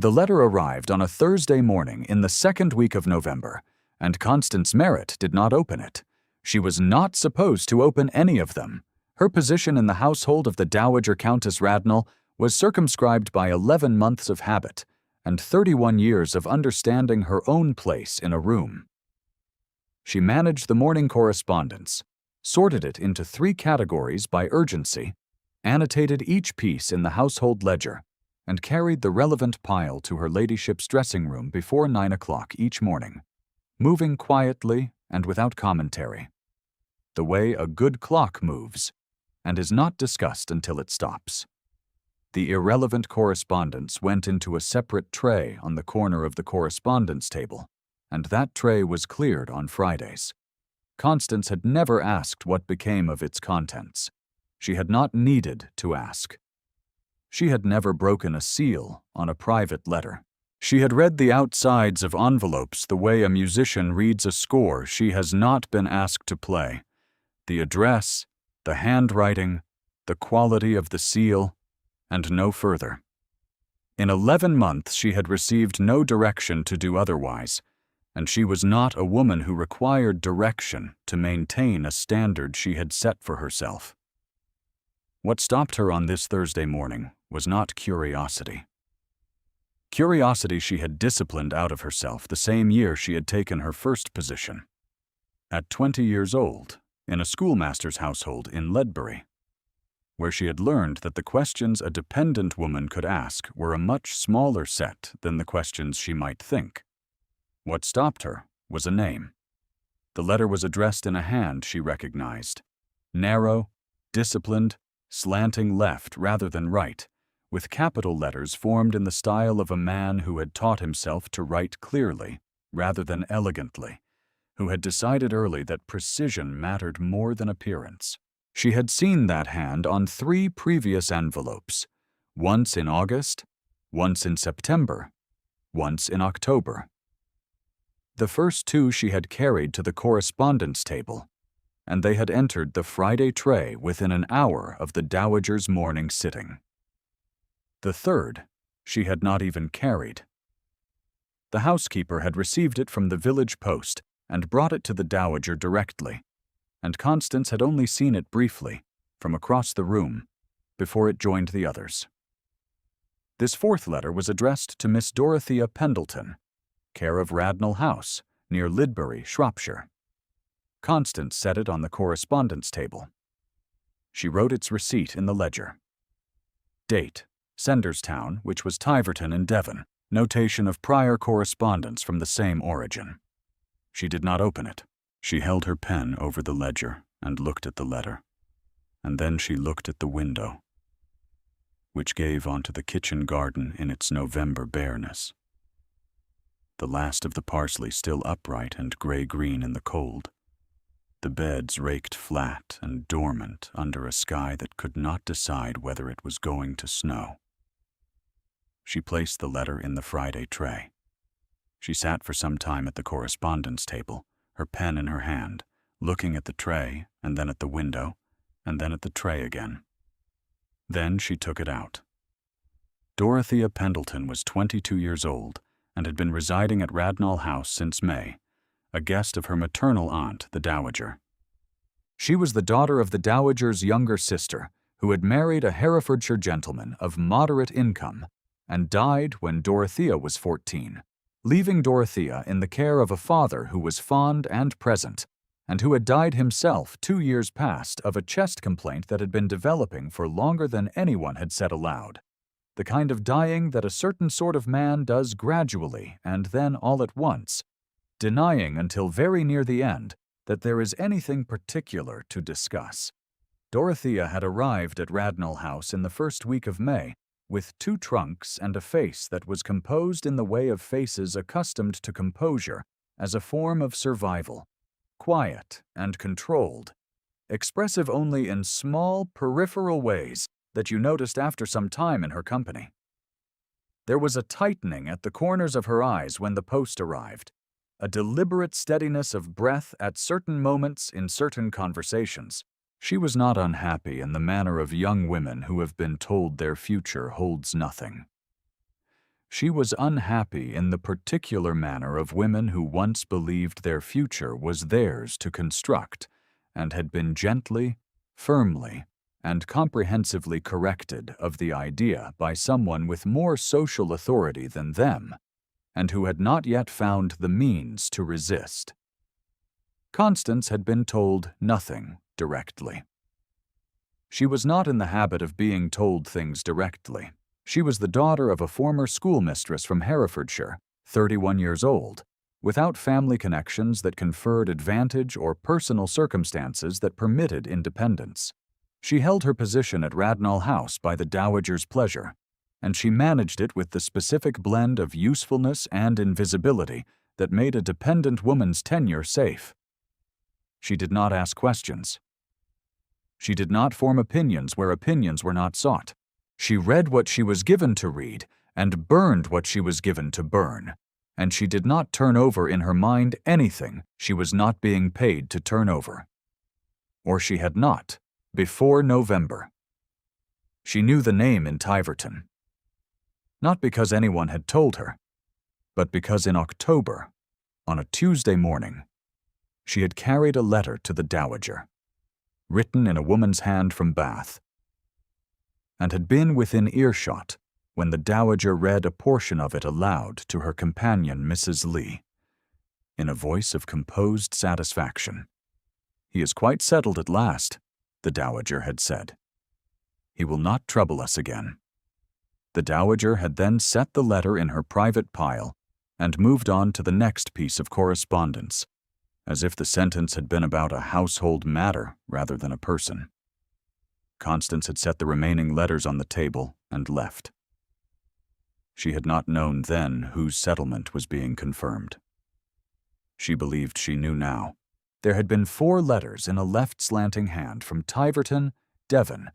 The letter arrived on a Thursday morning in the second week of November, and Constance Merritt did not open it. She was not supposed to open any of them. Her position in the household of the Dowager Countess Radnor was circumscribed by 11 months of habit and 31 years of understanding her own place in a room. She managed the morning correspondence, sorted it into 3 categories by urgency, annotated each piece in the household ledger, and carried the relevant pile to her ladyship's dressing room before 9 o'clock each morning, moving quietly and without commentary, the way a good clock moves, and is not discussed until it stops. The irrelevant correspondence went into a separate tray on the corner of the correspondence table, and that tray was cleared on Fridays. Constance had never asked what became of its contents. She had not needed to ask. She had never broken a seal on a private letter. She had read the outsides of envelopes the way a musician reads a score she has not been asked to play. The address, the handwriting, the quality of the seal, and no further. In 11 months she had received no direction to do otherwise, and she was not a woman who required direction to maintain a standard she had set for herself. What stopped her on this Thursday morning was not curiosity. Curiosity she had disciplined out of herself the same year she had taken her first position. At 20 years old, in a schoolmaster's household in Ledbury, where she had learned that the questions a dependent woman could ask were a much smaller set than the questions she might think. What stopped her was a name. The letter was addressed in a hand she recognized, narrow, disciplined, slanting left rather than right, with capital letters formed in the style of a man who had taught himself to write clearly rather than elegantly, who had decided early that precision mattered more than appearance. She had seen that hand on 3 previous envelopes, once in August, once in September, once in October. The first 2 she had carried to the correspondence table, and they had entered the Friday tray within an hour of the Dowager's morning sitting. The third she had not even carried. The housekeeper had received it from the village post and brought it to the Dowager directly, and Constance had only seen it briefly, from across the room, before it joined the others. This 4th letter was addressed to Miss Dorothea Pendleton, care of Radnor House, near Lidbury, Shropshire. Constance set it on the correspondence table. She wrote its receipt in the ledger. Date, Senderstown, which was Tiverton in Devon, notation of prior correspondence from the same origin. She did not open it. She held her pen over the ledger and looked at the letter, and then she looked at the window, which gave onto the kitchen garden in its November bareness. The last of the parsley still upright and gray-green in the cold. The beds raked flat and dormant under a sky that could not decide whether it was going to snow. She placed the letter in the Friday tray. She sat for some time at the correspondence table, her pen in her hand, looking at the tray, and then at the window, and then at the tray again. Then she took it out. Dorothea Pendleton was 22 years old and had been residing at Radnor House since May, a guest of her maternal aunt, the Dowager. She was the daughter of the Dowager's younger sister, who had married a Herefordshire gentleman of moderate income and died when Dorothea was 14, leaving Dorothea in the care of a father who was fond and present, and who had died himself 2 years past of a chest complaint that had been developing for longer than anyone had said aloud, the kind of dying that a certain sort of man does gradually and then all at once, denying until very near the end that there is anything particular to discuss. Dorothea had arrived at Radnor House in the first week of May, with 2 trunks and a face that was composed in the way of faces accustomed to composure as a form of survival, quiet and controlled, expressive only in small, peripheral ways that you noticed after some time in her company. There was a tightening at the corners of her eyes when the post arrived, a deliberate steadiness of breath at certain moments in certain conversations. She was not unhappy in the manner of young women who have been told their future holds nothing. She was unhappy in the particular manner of women who once believed their future was theirs to construct and had been gently, firmly, and comprehensively corrected of the idea by someone with more social authority than them, and who had not yet found the means to resist. Constance had been told nothing directly. She was not in the habit of being told things directly. She was the daughter of a former schoolmistress from Herefordshire, 31 years old, without family connections that conferred advantage or personal circumstances that permitted independence. She held her position at Radnall House by the dowager's pleasure, and she managed it with the specific blend of usefulness and invisibility that made a dependent woman's tenure safe. She did not ask questions. She did not form opinions where opinions were not sought. She read what she was given to read and burned what she was given to burn, and she did not turn over in her mind anything she was not being paid to turn over. Or she had not, before November. She knew the name in Tiverton. Not because anyone had told her, but because in October, on a Tuesday morning, she had carried a letter to the dowager, written in a woman's hand from Bath, and had been within earshot when the dowager read a portion of it aloud to her companion, Mrs. Lee, in a voice of composed satisfaction. "He is quite settled at last," the dowager had said. "He will not trouble us again." The dowager had then set the letter in her private pile and moved on to the next piece of correspondence, as if the sentence had been about a household matter rather than a person. Constance had set the remaining letters on the table and left. She had not known then whose settlement was being confirmed. She believed she knew now. There had been 4 letters in a left slanting hand from Tiverton, Devon,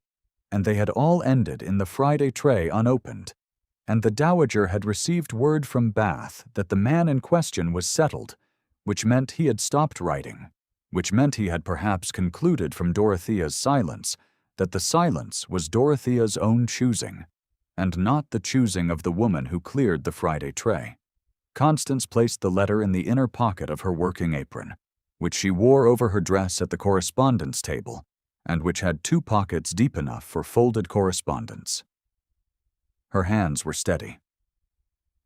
and they had all ended in the Friday tray unopened, and the dowager had received word from Bath that the man in question was settled, which meant he had stopped writing, which meant he had perhaps concluded from Dorothea's silence that the silence was Dorothea's own choosing, and not the choosing of the woman who cleared the Friday tray. Constance placed the letter in the inner pocket of her working apron, which she wore over her dress at the correspondence table, and which had 2 pockets deep enough for folded correspondence. Her hands were steady.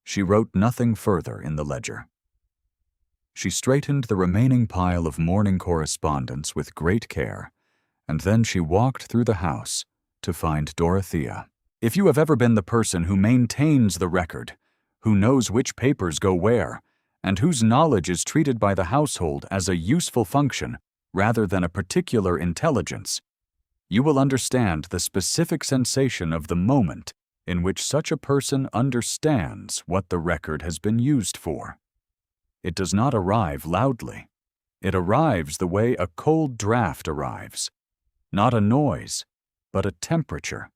She wrote nothing further in the ledger. She straightened the remaining pile of morning correspondence with great care, and then she walked through the house to find Dorothea. If you have ever been the person who maintains the record, who knows which papers go where, and whose knowledge is treated by the household as a useful function rather than a particular intelligence, you will understand the specific sensation of the moment in which such a person understands what the record has been used for. It does not arrive loudly. It arrives the way a cold draft arrives. Not a noise, but a temperature.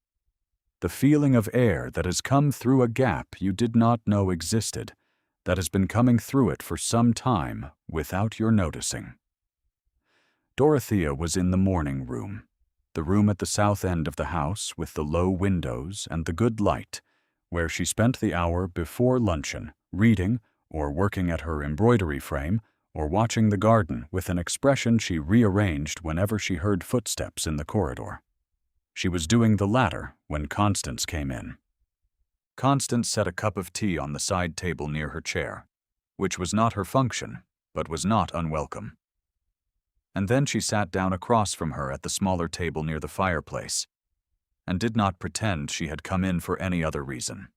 The feeling of air that has come through a gap you did not know existed, that has been coming through it for some time without your noticing. Dorothea was in the morning room, the room at the south end of the house with the low windows and the good light, where she spent the hour before luncheon, reading or working at her embroidery frame, or watching the garden with an expression she rearranged whenever she heard footsteps in the corridor. She was doing the latter when Constance came in. Constance set a cup of tea on the side table near her chair, which was not her function, but was not unwelcome. And then she sat down across from her at the smaller table near the fireplace, and did not pretend she had come in for any other reason.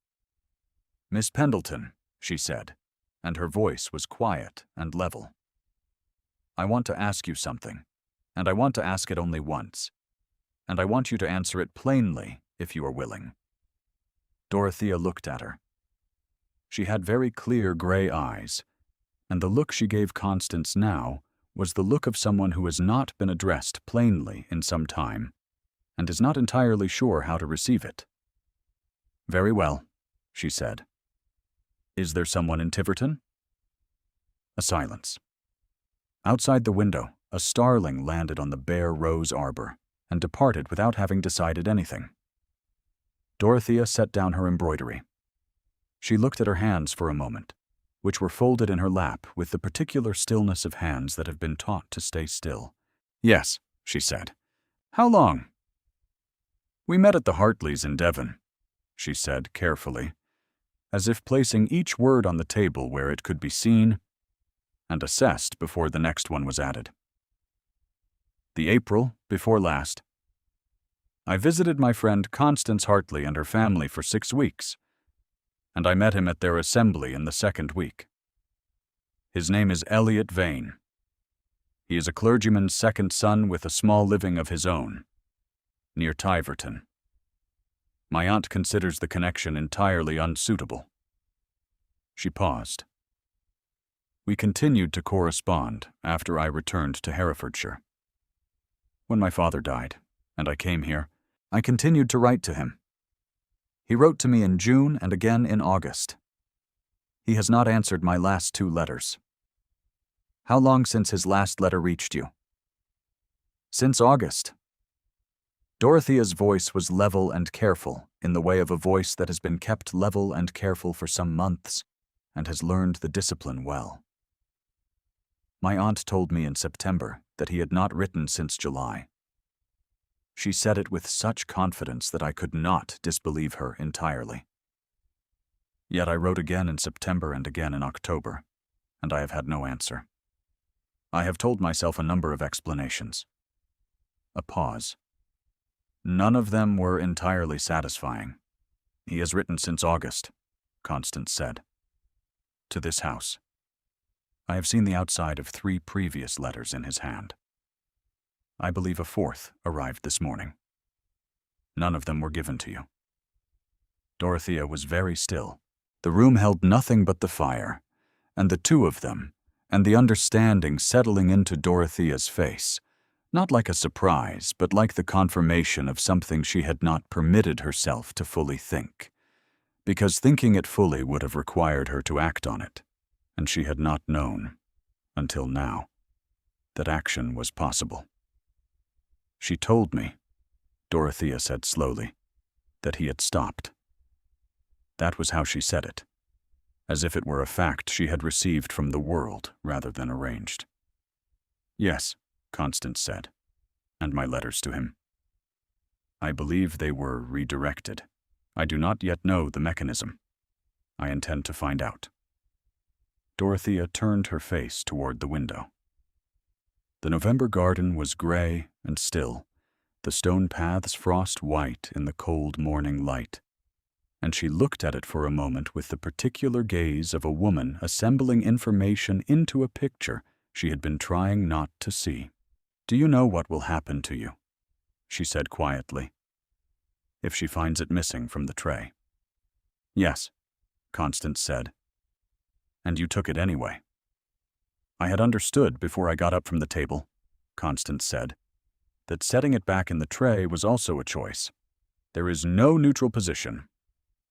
"Miss Pendleton," she said, and her voice was quiet and level. "I want to ask you something, and I want to ask it only once, and I want you to answer it plainly if you are willing." Dorothea looked at her. She had very clear gray eyes, and the look she gave Constance now was the look of someone who has not been addressed plainly in some time, and is not entirely sure how to receive it. "Very well," she said. "Is there someone in Tiverton?" A silence. Outside the window, a starling landed on the bare rose arbor, and departed without having decided anything. Dorothea set down her embroidery. She looked at her hands for a moment, which were folded in her lap with the particular stillness of hands that have been taught to stay still. "Yes," she said. "How long?" "We met at the Hartleys in Devon," she said carefully, as if placing each word on the table where it could be seen and assessed before the next one was added. "The April before last. I visited my friend Constance Hartley and her family for 6 weeks, and I met him at their assembly in the 2nd week. His name is Elliot Vane. He is a clergyman's 2nd son with a small living of his own, near Tiverton. My aunt considers the connection entirely unsuitable." She paused. We continued to correspond after I returned to Herefordshire. When my father died, and I came here, I continued to write to him. He wrote to me in June and again in August. He has not answered my last 2 letters. How long since his last letter reached you? Since August. Dorothea's voice was level and careful, in the way of a voice that has been kept level and careful for some months, and has learned the discipline well. My aunt told me in September that he had not written since July. She said it with such confidence that I could not disbelieve her entirely. Yet I wrote again in September and again in October, and I have had no answer. I have told myself a number of explanations. A pause. None of them were entirely satisfying. "He has written since August," Constance said. "To this house. I have seen the outside of 3 previous letters in his hand. I believe a 4th arrived this morning. None of them were given to you." Dorothea was very still. The room held nothing but the fire, and the 2 of them, and the understanding settling into Dorothea's face, not like a surprise, but like the confirmation of something she had not permitted herself to fully think, because thinking it fully would have required her to act on it, and she had not known, until now, that action was possible. "She told me," Dorothea said slowly, "that he had stopped." That was how she said it, as if it were a fact she had received from the world rather than arranged. "Yes," Constance said, "and my letters to him. I believe they were redirected. I do not yet know the mechanism. I intend to find out." Dorothea turned her face toward the window. The November garden was gray and still, the stone paths frost white in the cold morning light, and she looked at it for a moment with the particular gaze of a woman assembling information into a picture she had been trying not to see. "Do you know what will happen to you?" she said quietly, "if she finds it missing from the tray?" "Yes," Constance said. "And you took it anyway." "I had understood before I got up from the table," Constance said, "that setting it back in the tray was also a choice. There is no neutral position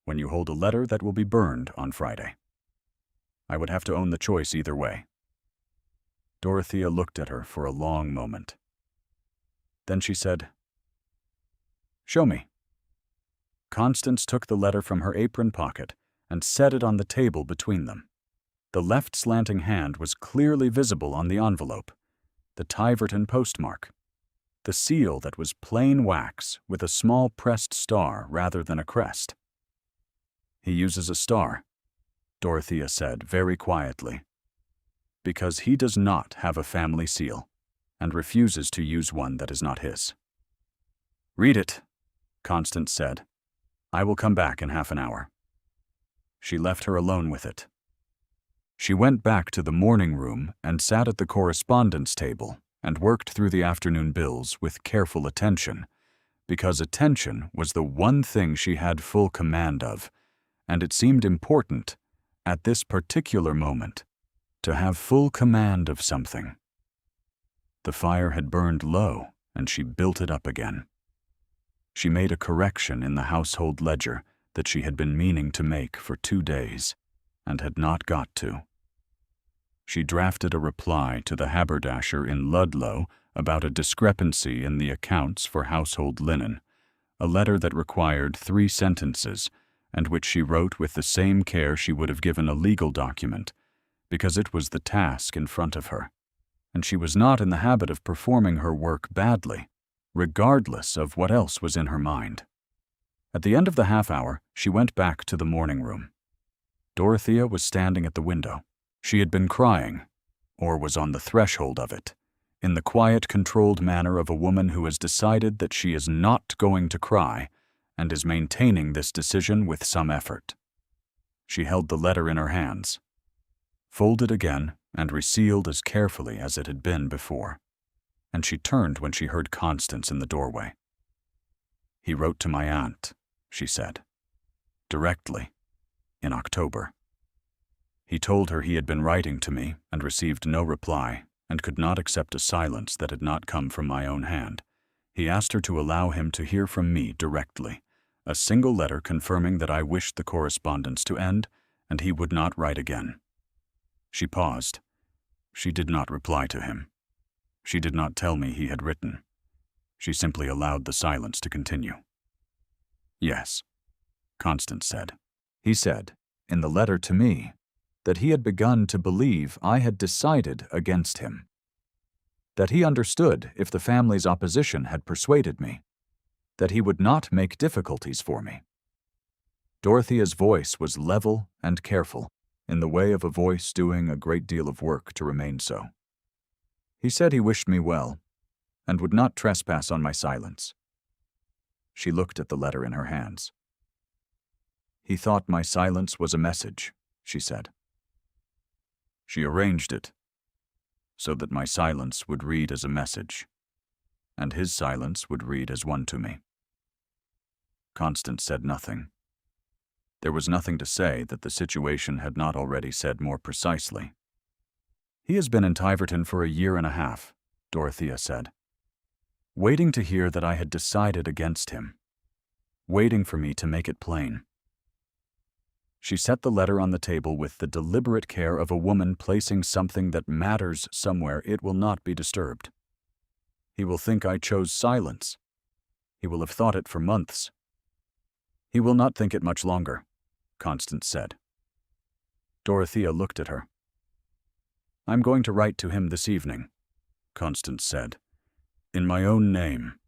when you hold a letter that will be burned on Friday. I would have to own the choice either way." Dorothea looked at her for a long moment. Then she said, "Show me." Constance took the letter from her apron pocket and set it on the table between them. The left slanting hand was clearly visible on the envelope, the Tiverton postmark, the seal that was plain wax with a small pressed star rather than a crest. "He uses a star," Dorothea said very quietly, "because he does not have a family seal and refuses to use one that is not his." "Read it," Constance said. "I will come back in half an hour." She left her alone with it. She went back to the morning room and sat at the correspondence table and worked through the afternoon bills with careful attention, because attention was the one thing she had full command of, and it seemed important, at this particular moment, to have full command of something. The fire had burned low, and she built it up again. She made a correction in the household ledger that she had been meaning to make for 2 days, and had not got to. She drafted a reply to the haberdasher in Ludlow about a discrepancy in the accounts for household linen, a letter that required 3 sentences, and which she wrote with the same care she would have given a legal document, because it was the task in front of her, and she was not in the habit of performing her work badly, regardless of what else was in her mind. At the end of the half-hour, she went back to the morning room. Dorothea was standing at the window. She had been crying, or was on the threshold of it, in the quiet, controlled manner of a woman who has decided that she is not going to cry and is maintaining this decision with some effort. She held the letter in her hands, folded again and resealed as carefully as it had been before, and she turned when she heard Constance in the doorway. "He wrote to my aunt," she said, "directly, in October. He told her he had been writing to me and received no reply and could not accept a silence that had not come from my own hand. He asked her to allow him to hear from me directly, a single letter confirming that I wished the correspondence to end and he would not write again." She paused. She did not reply to him. She did not tell me he had written. She simply allowed the silence to continue. "Yes," Constance said. "He said, in the letter to me, that he had begun to believe I had decided against him. That he understood if the family's opposition had persuaded me. That he would not make difficulties for me." Dorothea's voice was level and careful, in the way of a voice doing a great deal of work to remain so. "He said he wished me well, and would not trespass on my silence." She looked at the letter in her hands. "He thought my silence was a message," she said. She arranged it so that my silence would read as a message, and his silence would read as one to me. Constance said nothing. There was nothing to say that the situation had not already said more precisely. "He has been in Tiverton for 1.5 years, Dorothea said, waiting to hear that I had decided against him, waiting for me to make it plain." She set the letter on the table with the deliberate care of a woman placing something that matters somewhere it will not be disturbed. "He will think I chose silence. He will have thought it for months." "He will not think it much longer," Constance said. Dorothea looked at her. "I'm going to write to him this evening," Constance said, "in my own name.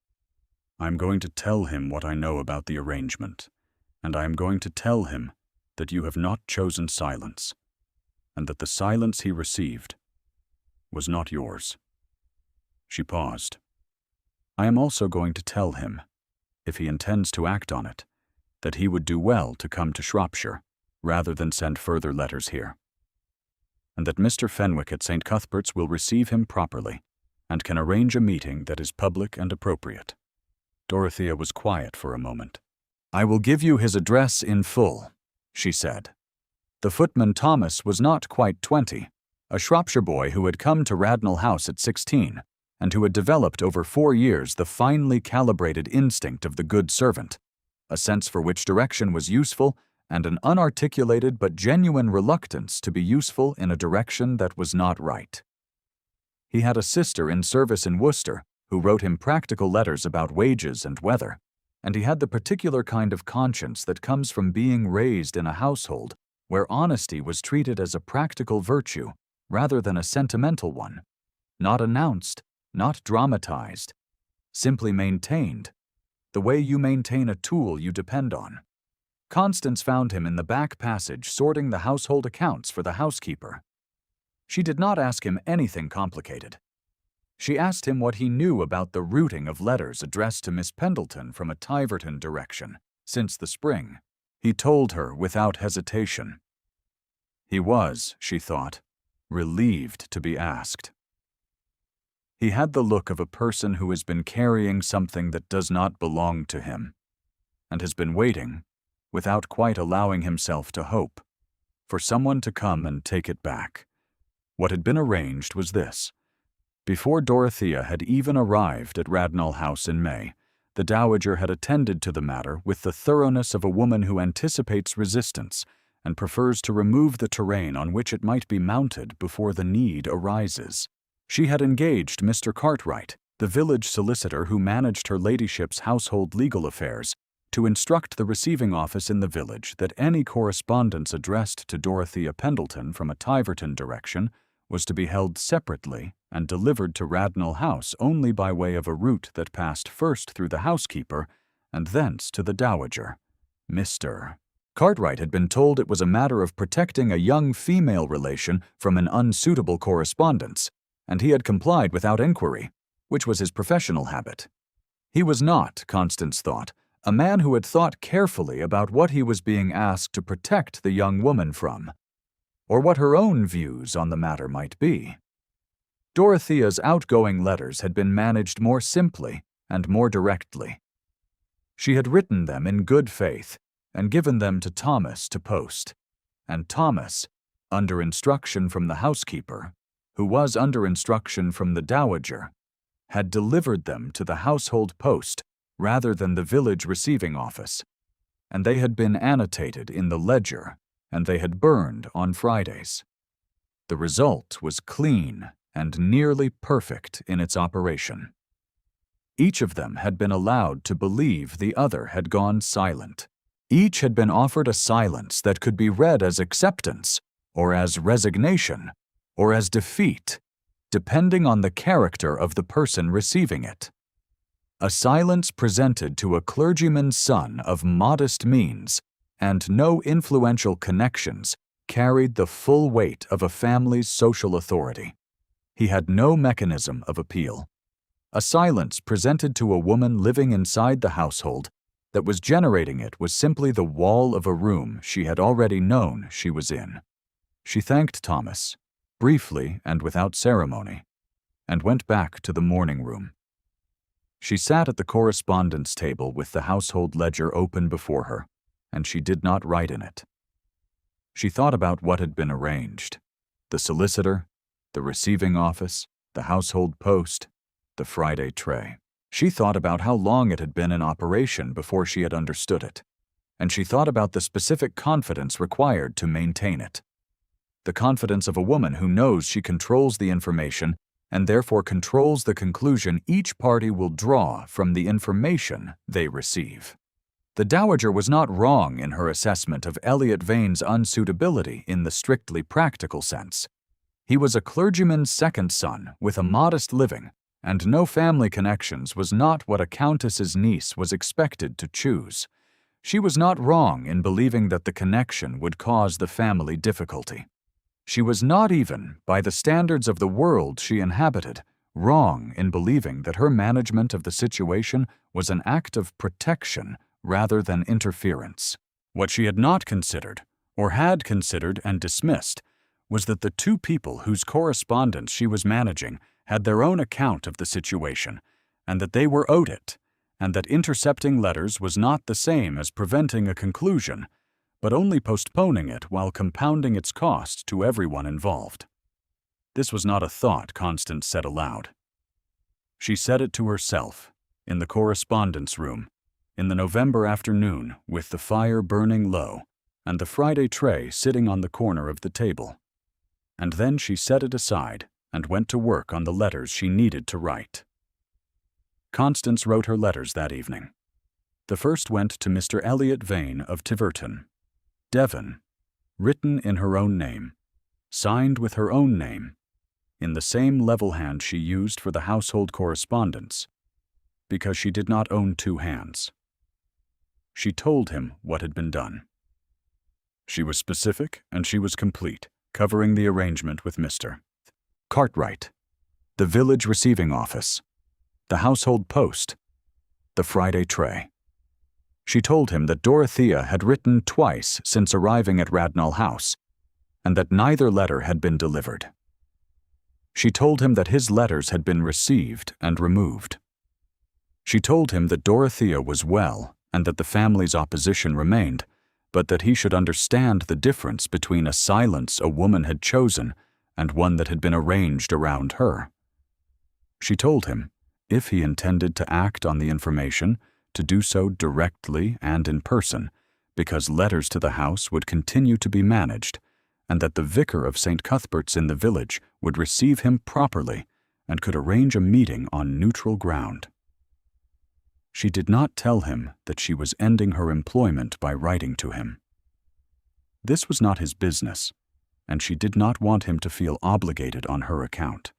I'm going to tell him what I know about the arrangement, and I am going to tell him that you have not chosen silence, and that the silence he received was not yours." She paused. "I am also going to tell him, if he intends to act on it, that he would do well to come to Shropshire, rather than send further letters here, and that Mr. Fenwick at St. Cuthbert's will receive him properly, and can arrange a meeting that is public and appropriate." Dorothea was quiet for a moment. "I will give you his address in full," she said. The footman Thomas was not quite 20, a Shropshire boy who had come to Radnall House at 16, and who had developed over 4 years the finely calibrated instinct of the good servant, a sense for which direction was useful, and an unarticulated but genuine reluctance to be useful in a direction that was not right. He had a sister in service in Worcester who wrote him practical letters about wages and weather, and he had the particular kind of conscience that comes from being raised in a household where honesty was treated as a practical virtue rather than a sentimental one, not announced, not dramatized, simply maintained, the way you maintain a tool you depend on. Constance found him in the back passage sorting the household accounts for the housekeeper. She did not ask him anything complicated. She asked him what he knew about the routing of letters addressed to Miss Pendleton from a Tiverton direction since the spring. He told her without hesitation. He was, she thought, relieved to be asked. He had the look of a person who has been carrying something that does not belong to him, and has been waiting, without quite allowing himself to hope, for someone to come and take it back. What had been arranged was this. Before Dorothea had even arrived at Radnall House in May, the Dowager had attended to the matter with the thoroughness of a woman who anticipates resistance and prefers to remove the terrain on which it might be mounted before the need arises. She had engaged Mr. Cartwright, the village solicitor who managed her ladyship's household legal affairs, to instruct the receiving office in the village that any correspondence addressed to Dorothea Pendleton from a Tiverton direction was to be held separately and delivered to Radnall House only by way of a route that passed first through the housekeeper and thence to the dowager. Mr. Cartwright had been told it was a matter of protecting a young female relation from an unsuitable correspondence, and he had complied without inquiry, which was his professional habit. He was not, Constance thought, a man who had thought carefully about what he was being asked to protect the young woman from, or what her own views on the matter might be. Dorothea's outgoing letters had been managed more simply and more directly. She had written them in good faith and given them to Thomas to post, and Thomas, under instruction from the housekeeper, who was under instruction from the dowager, had delivered them to the household post rather than the village receiving office, and they had been annotated in the ledger, and they had burned on Fridays. The result was clean and nearly perfect in its operation. Each of them had been allowed to believe the other had gone silent. Each had been offered a silence that could be read as acceptance, or as resignation, or as defeat, depending on the character of the person receiving it. A silence presented to a clergyman's son of modest means and no influential connections carried the full weight of a family's social authority. He had no mechanism of appeal. A silence presented to a woman living inside the household that was generating it was simply the wall of a room she had already known she was in. She thanked Thomas, briefly and without ceremony, and went back to the morning room. She sat at the correspondence table with the household ledger open before her, and she did not write in it. She thought about what had been arranged: the solicitor, the receiving office, the household post, the Friday tray. She thought about how long it had been in operation before she had understood it, and she thought about the specific confidence required to maintain it. The confidence of a woman who knows she controls the information and therefore controls the conclusion each party will draw from the information they receive. The dowager was not wrong in her assessment of Elliot Vane's unsuitability in the strictly practical sense. He was a clergyman's second son with a modest living, and no family connections was not what a countess's niece was expected to choose. She was not wrong in believing that the connection would cause the family difficulty. She was not even, by the standards of the world she inhabited, wrong in believing that her management of the situation was an act of protection rather than interference. What she had not considered, or had considered and dismissed, was that the two people whose correspondence she was managing had their own account of the situation, and that they were owed it, and that intercepting letters was not the same as preventing a conclusion, but only postponing it while compounding its cost to everyone involved. This was not a thought Constance said aloud. She said it to herself, in the correspondence room, in the November afternoon, with the fire burning low, and the Friday tray sitting on the corner of the table. And then she set it aside and went to work on the letters she needed to write. Constance wrote her letters that evening. The first went to Mr. Elliot Vane of Tiverton, Devon, written in her own name, signed with her own name, in the same level hand she used for the household correspondence, because she did not own two hands. She told him what had been done. She was specific and she was complete, covering the arrangement with Mr. Cartwright, the village receiving office, the household post, the Friday tray. She told him that Dorothea had written twice since arriving at Radnall House, and that neither letter had been delivered. She told him that his letters had been received and removed. She told him that Dorothea was well and that the family's opposition remained, but that he should understand the difference between a silence a woman had chosen and one that had been arranged around her. She told him, if he intended to act on the information, to do so directly and in person, because letters to the house would continue to be managed, and that the vicar of St. Cuthbert's in the village would receive him properly and could arrange a meeting on neutral ground. She did not tell him that she was ending her employment by writing to him. This was not his business, and she did not want him to feel obligated on her account.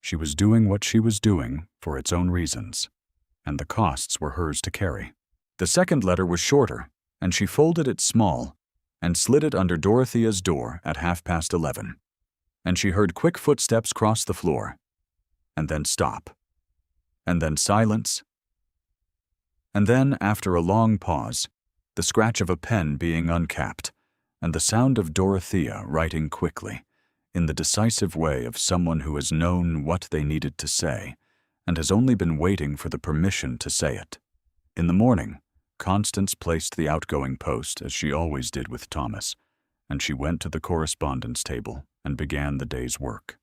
She was doing what she was doing for its own reasons, and the costs were hers to carry. The second letter was shorter, and she folded it small and slid it under Dorothea's door at 11:30. And she heard quick footsteps cross the floor, and then stop, and then silence, and then, after a long pause, the scratch of a pen being uncapped, and the sound of Dorothea writing quickly, in the decisive way of someone who has known what they needed to say, and has only been waiting for the permission to say it. In the morning, Constance placed the outgoing post as she always did with Thomas, and she went to the correspondence table and began the day's work.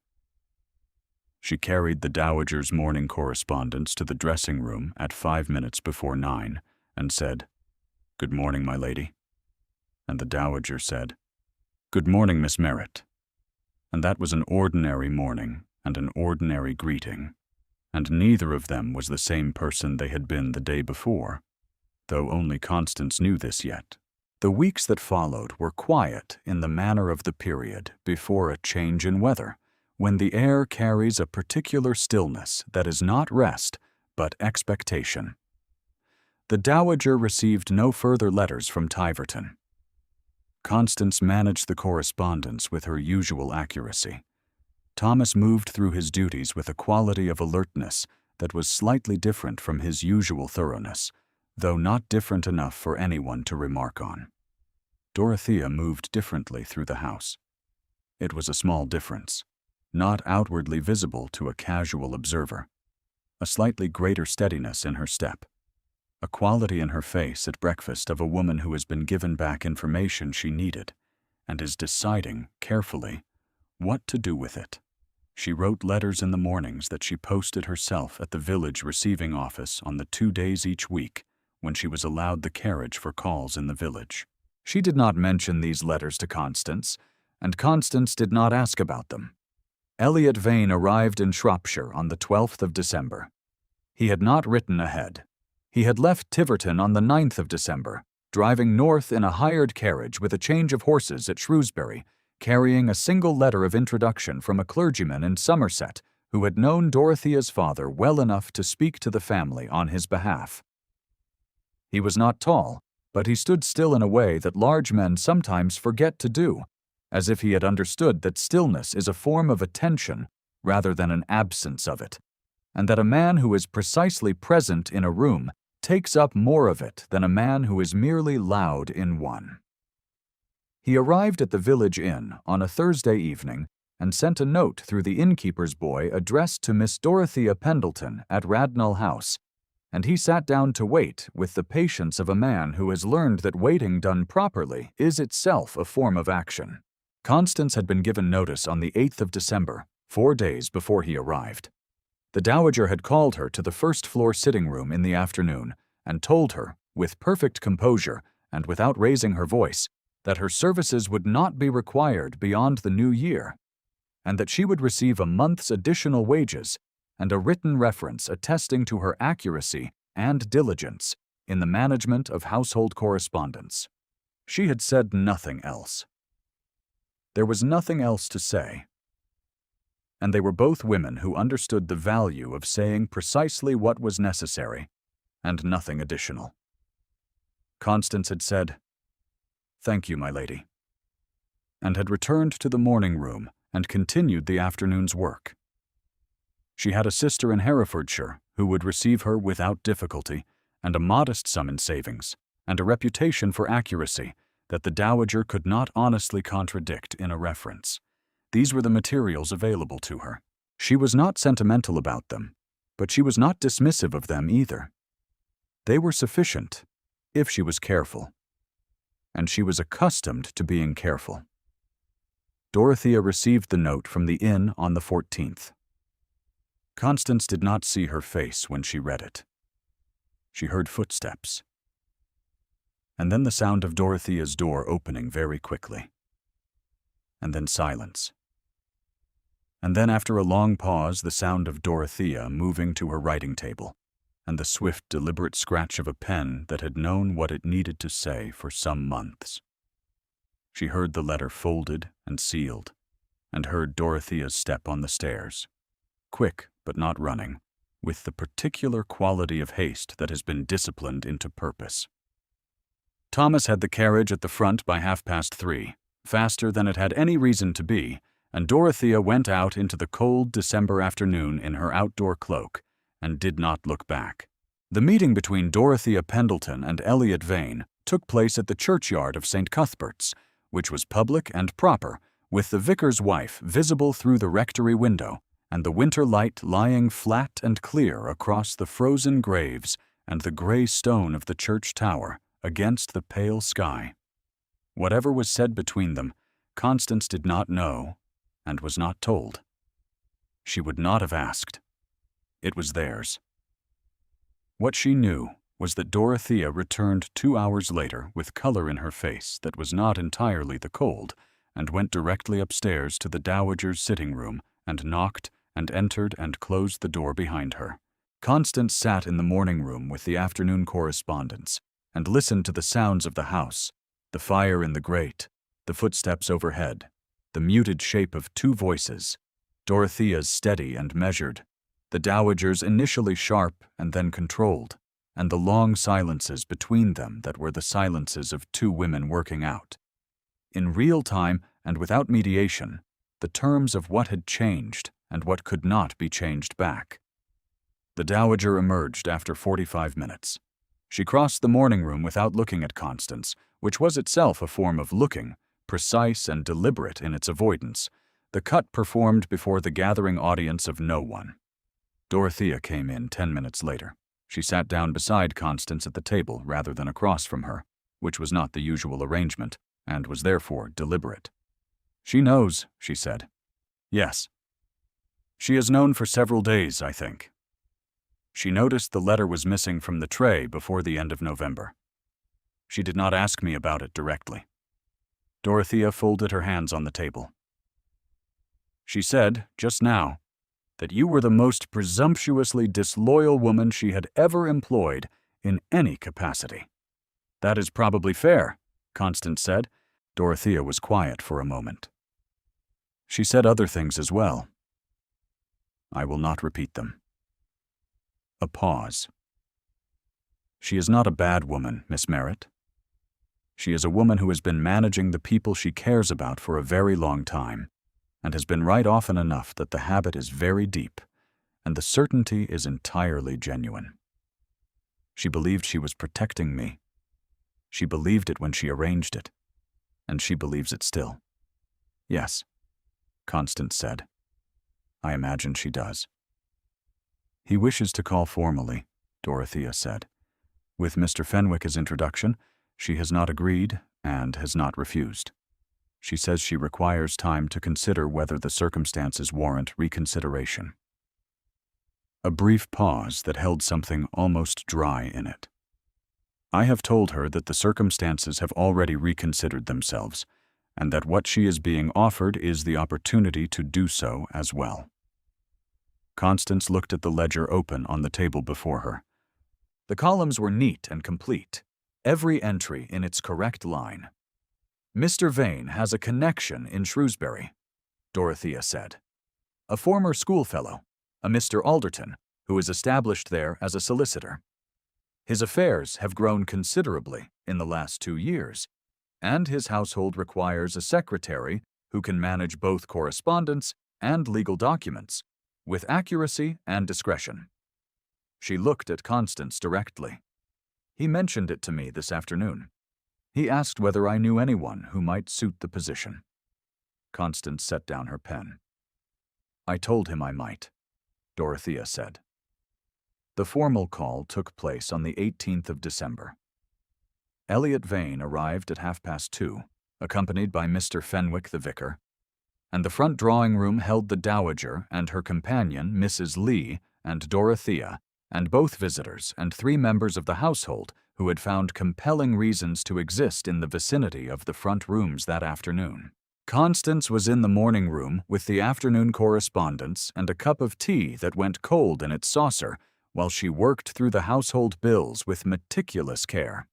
She carried the Dowager's morning correspondence to the dressing room at 5 minutes before 9 and said, "Good morning, my lady." And the Dowager said, "Good morning, Miss Merritt." And that was an ordinary morning and an ordinary greeting, and neither of them was the same person they had been the day before, though only Constance knew this yet. The weeks that followed were quiet in the manner of the period before a change in weather, when the air carries a particular stillness that is not rest, but expectation. The Dowager received no further letters from Tiverton. Constance managed the correspondence with her usual accuracy. Thomas moved through his duties with a quality of alertness that was slightly different from his usual thoroughness, though not different enough for anyone to remark on. Dorothea moved differently through the house. It was a small difference, not outwardly visible to a casual observer. A slightly greater steadiness in her step, a quality in her face at breakfast of a woman who has been given back information she needed and is deciding, carefully, what to do with it. She wrote letters in the mornings that she posted herself at the village receiving office on the 2 days each week when she was allowed the carriage for calls in the village. She did not mention these letters to Constance, and Constance did not ask about them. Elliot Vane arrived in Shropshire on the 12th of December. He had not written ahead. He had left Tiverton on the 9th of December, driving north in a hired carriage with a change of horses at Shrewsbury, carrying a single letter of introduction from a clergyman in Somerset who had known Dorothea's father well enough to speak to the family on his behalf. He was not tall, but he stood still in a way that large men sometimes forget to do, as if he had understood that stillness is a form of attention rather than an absence of it, and that a man who is precisely present in a room takes up more of it than a man who is merely loud in one. He arrived at the village inn on a Thursday evening and sent a note through the innkeeper's boy addressed to Miss Dorothea Pendleton at Radnall House, and he sat down to wait with the patience of a man who has learned that waiting done properly is itself a form of action. Constance had been given notice on the 8th of December, 4 days before he arrived. The Dowager had called her to the first-floor sitting-room in the afternoon and told her, with perfect composure and without raising her voice, that her services would not be required beyond the new year, and that she would receive a month's additional wages and a written reference attesting to her accuracy and diligence in the management of household correspondence. She had said nothing else. There was nothing else to say. And they were both women who understood the value of saying precisely what was necessary and nothing additional. Constance had said, "Thank you, my lady," and had returned to the morning room and continued the afternoon's work. She had a sister in Herefordshire who would receive her without difficulty, and a modest sum in savings, and a reputation for accuracy that the Dowager could not honestly contradict in a reference. These were the materials available to her. She was not sentimental about them, but she was not dismissive of them either. They were sufficient, if she was careful. And she was accustomed to being careful. Dorothea received the note from the inn on the 14th. Constance did not see her face when she read it. She heard footsteps. And then the sound of Dorothea's door opening very quickly. And then silence. And then after a long pause, the sound of Dorothea moving to her writing table. and the swift, deliberate scratch of a pen that had known what it needed to say for some months. She heard the letter folded and sealed, and heard Dorothea's step on the stairs, quick but not running, with the particular quality of haste that has been disciplined into purpose. Thomas had the carriage at the front by 3:30, faster than it had any reason to be, and Dorothea went out into the cold December afternoon in her outdoor cloak and did not look back. The meeting between Dorothea Pendleton and Elliot Vane took place at the churchyard of St. Cuthbert's, which was public and proper, with the vicar's wife visible through the rectory window, and the winter light lying flat and clear across the frozen graves and the gray stone of the church tower against the pale sky. Whatever was said between them, Constance did not know and was not told. She would not have asked. It was theirs. What she knew was that Dorothea returned 2 hours later with color in her face that was not entirely the cold, and went directly upstairs to the dowager's sitting room and knocked and entered and closed the door behind her. Constance sat in the morning room with the afternoon correspondence and listened to the sounds of the house, the fire in the grate, the footsteps overhead, the muted shape of 2 voices, Dorothea's steady and measured, the dowager's initially sharp and then controlled, and the long silences between them that were the silences of 2 women working out, in real time and without mediation, the terms of what had changed and what could not be changed back. The dowager emerged after 45 minutes. She crossed the morning room without looking at Constance, which was itself a form of looking, precise and deliberate in its avoidance, the cut performed before the gathering audience of no one. Dorothea came in 10 minutes later. She sat down beside Constance at the table rather than across from her, which was not the usual arrangement, and was therefore deliberate. "She knows," she said. "Yes. She has known for several days, I think. She noticed the letter was missing from the tray before the end of November. She did not ask me about it directly." Dorothea folded her hands on the table. "She said, just now, that you were the most presumptuously disloyal woman she had ever employed in any capacity." "That is probably fair," Constance said. Dorothea was quiet for a moment. "She said other things as well. I will not repeat them." A pause. "She is not a bad woman, Miss Merritt. She is a woman who has been managing the people she cares about for a very long time, and has been right often enough that the habit is very deep, and the certainty is entirely genuine. She believed she was protecting me. She believed it when she arranged it, and she believes it still." "Yes," Constance said. "I imagine she does." "He wishes to call formally," Dorothea said. "With Mr. Fenwick's introduction, she has not agreed and has not refused. She says she requires time to consider whether the circumstances warrant reconsideration." A brief pause that held something almost dry in it. "I have told her that the circumstances have already reconsidered themselves, and that what she is being offered is the opportunity to do so as well." Constance looked at the ledger open on the table before her. The columns were neat and complete, every entry in its correct line. "Mr. Vane has a connection in Shrewsbury," Dorothea said. "A former schoolfellow, a Mr. Alderton, who is established there as a solicitor. His affairs have grown considerably in the last 2 years, and his household requires a secretary who can manage both correspondence and legal documents with accuracy and discretion." She looked at Constance directly. "He mentioned it to me this afternoon. He asked whether I knew anyone who might suit the position." Constance set down her pen. "I told him I might," Dorothea said. The formal call took place on the 18th of December. Elliot Vane arrived at 2:30, accompanied by Mr. Fenwick the vicar, and the front drawing-room held the dowager and her companion, Mrs. Lee, and Dorothea, and both visitors and 3 members of the household who had found compelling reasons to exist in the vicinity of the front rooms that afternoon. Constance was in the morning room with the afternoon correspondence and a cup of tea that went cold in its saucer while she worked through the household bills with meticulous care.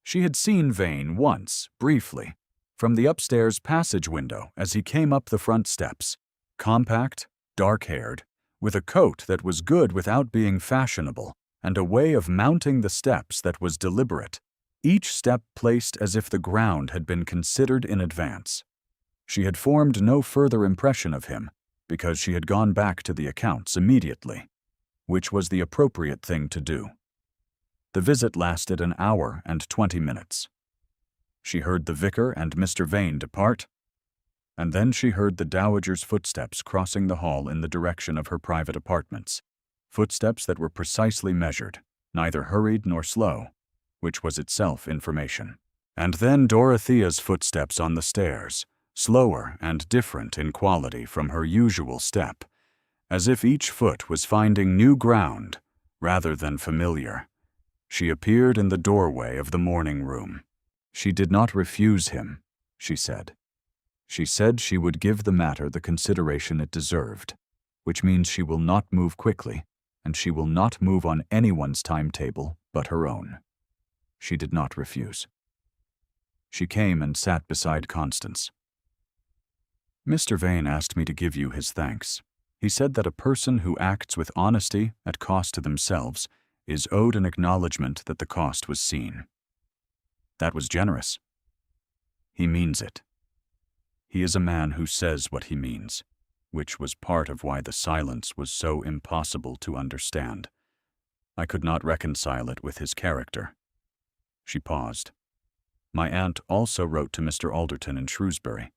She had seen Vane once, briefly, from the upstairs passage window as he came up the front steps, compact, dark-haired, with a coat that was good without being fashionable, and a way of mounting the steps that was deliberate, each step placed as if the ground had been considered in advance. She had formed no further impression of him, because she had gone back to the accounts immediately, which was the appropriate thing to do. The visit lasted an hour and 20 minutes. She heard the vicar and Mr. Vane depart, and then she heard the dowager's footsteps crossing the hall in the direction of her private apartments, footsteps that were precisely measured, neither hurried nor slow, which was itself information. And then Dorothea's footsteps on the stairs, slower and different in quality from her usual step, as if each foot was finding new ground rather than familiar. She appeared in the doorway of the morning room. She did not refuse him, she said. She said she would give the matter the consideration it deserved, which means she will not move quickly, and she will not move on anyone's timetable but her own. She did not refuse. She came and sat beside Constance. Mr. Vane asked me to give you his thanks. He said that a person who acts with honesty at cost to themselves is owed an acknowledgement that the cost was seen. That was generous. He means it. He is a man who says what he means, which was part of why the silence was so impossible to understand. I could not reconcile it with his character. She paused. My aunt also wrote to Mr. Alderton in Shrewsbury.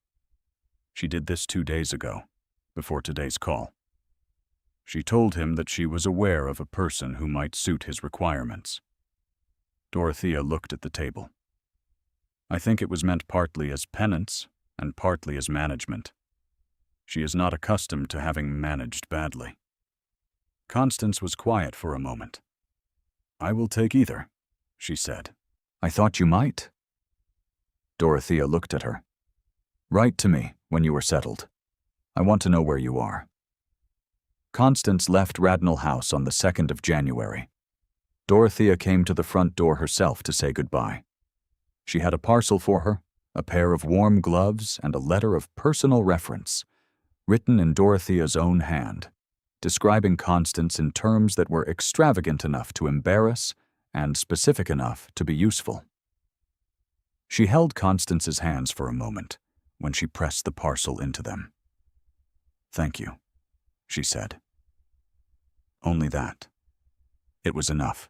She did this 2 days ago, before today's call. She told him that she was aware of a person who might suit his requirements. Dorothea looked at the table. I think it was meant partly as penance and partly as management. She is not accustomed to having managed badly. Constance was quiet for a moment. I will take either, she said. I thought you might. Dorothea looked at her. Write to me when you are settled. I want to know where you are. Constance left Radnor House on the 2nd of January. Dorothea came to the front door herself to say goodbye. She had a parcel for her, a pair of warm gloves, and a letter of personal reference, written in Dorothea's own hand, describing Constance in terms that were extravagant enough to embarrass and specific enough to be useful. She held Constance's hands for a moment when she pressed the parcel into them. Thank you, she said. Only that. It was enough.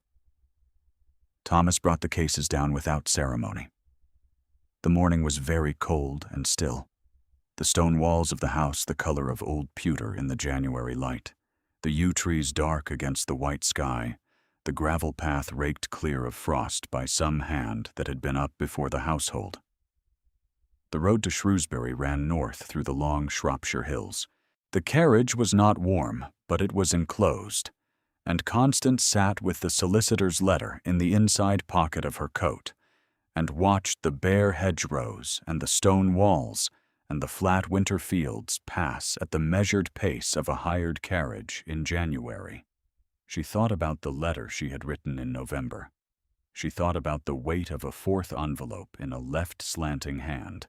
Thomas brought the cases down without ceremony. The morning was very cold and still, the stone walls of the house the color of old pewter in the January light, the yew trees dark against the white sky, the gravel path raked clear of frost by some hand that had been up before the household. The road to Shrewsbury ran north through the long Shropshire hills. The carriage was not warm, but it was enclosed, and Constance sat with the solicitor's letter in the inside pocket of her coat, and watched the bare hedgerows and the stone walls and the flat winter fields pass at the measured pace of a hired carriage in January. She thought about the letter she had written in November. She thought about the weight of a fourth envelope in a left slanting hand,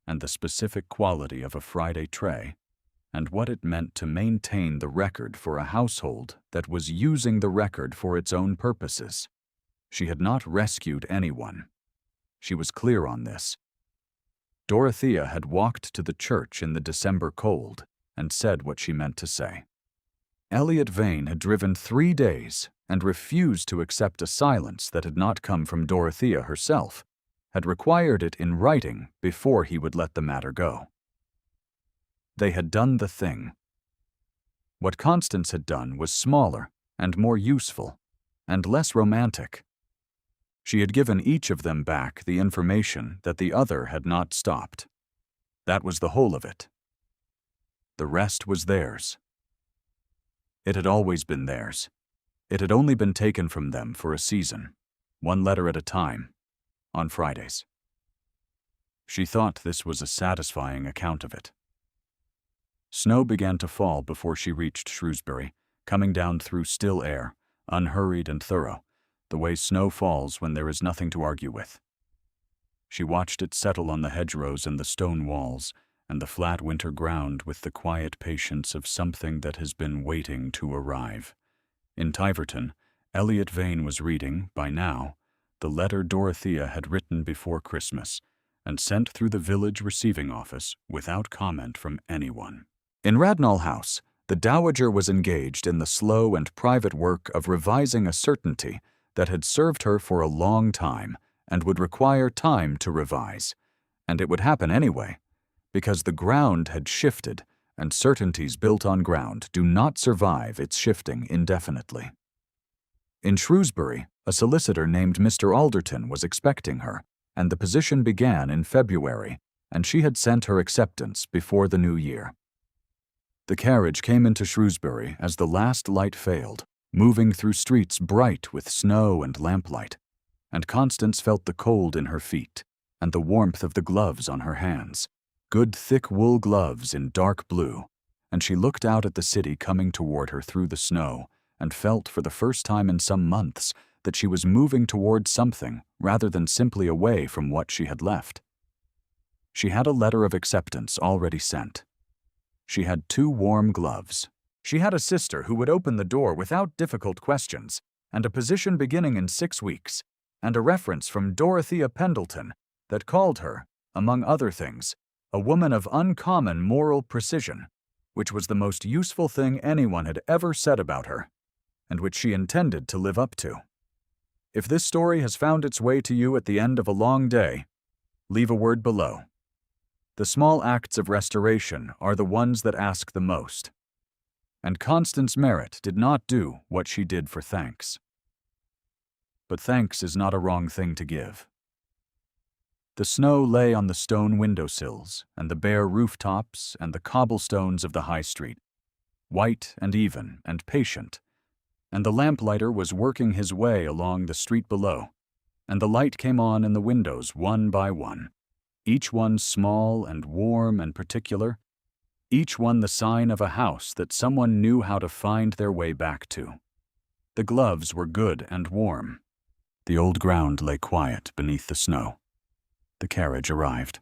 and the specific quality of a Friday tray, and what it meant to maintain the record for a household that was using the record for its own purposes. She had not rescued anyone. She was clear on this. Dorothea had walked to the church in the December cold and said what she meant to say. Elliot Vane had driven 3 days and refused to accept a silence that had not come from Dorothea herself, had required it in writing before he would let the matter go. They had done the thing. What Constance had done was smaller and more useful and less romantic. She had given each of them back the information that the other had not stopped. That was the whole of it. The rest was theirs. It had always been theirs. It had only been taken from them for a season, 1 letter at a time, on Fridays. She thought this was a satisfying account of it. Snow began to fall before she reached Shrewsbury, coming down through still air, unhurried and thorough, the way snow falls when there is nothing to argue with. She watched it settle on the hedgerows and the stone walls, and the flat winter ground with the quiet patience of something that has been waiting to arrive. In Tiverton, Elliot Vane was reading, by now, the letter Dorothea had written before Christmas and sent through the village receiving office without comment from anyone. In Radnall House, the Dowager was engaged in the slow and private work of revising a certainty that had served her for a long time and would require time to revise. And it would happen anyway, because the ground had shifted, and certainties built on ground do not survive its shifting indefinitely. In Shrewsbury, a solicitor named Mr. Alderton was expecting her, and the position began in February, and she had sent her acceptance before the new year. The carriage came into Shrewsbury as the last light failed, moving through streets bright with snow and lamplight, and Constance felt the cold in her feet and the warmth of the gloves on her hands, good thick wool gloves in dark blue, and she looked out at the city coming toward her through the snow and felt for the first time in some months that she was moving toward something rather than simply away from what she had left. She had a letter of acceptance already sent. She had 2 warm gloves. She had a sister who would open the door without difficult questions, and a position beginning in 6 weeks, and a reference from Dorothea Pendleton that called her, among other things, a woman of uncommon moral precision, which was the most useful thing anyone had ever said about her, and which she intended to live up to. If this story has found its way to you at the end of a long day, leave a word below. The small acts of restoration are the ones that ask the most. And Constance Merritt did not do what she did for thanks. But thanks is not a wrong thing to give. The snow lay on the stone windowsills and the bare rooftops and the cobblestones of the high street, white and even and patient, and the lamplighter was working his way along the street below, and the light came on in the windows one by one, each one small and warm and particular, each one the sign of a house that someone knew how to find their way back to. The gloves were good and warm. The old ground lay quiet beneath the snow. The carriage arrived.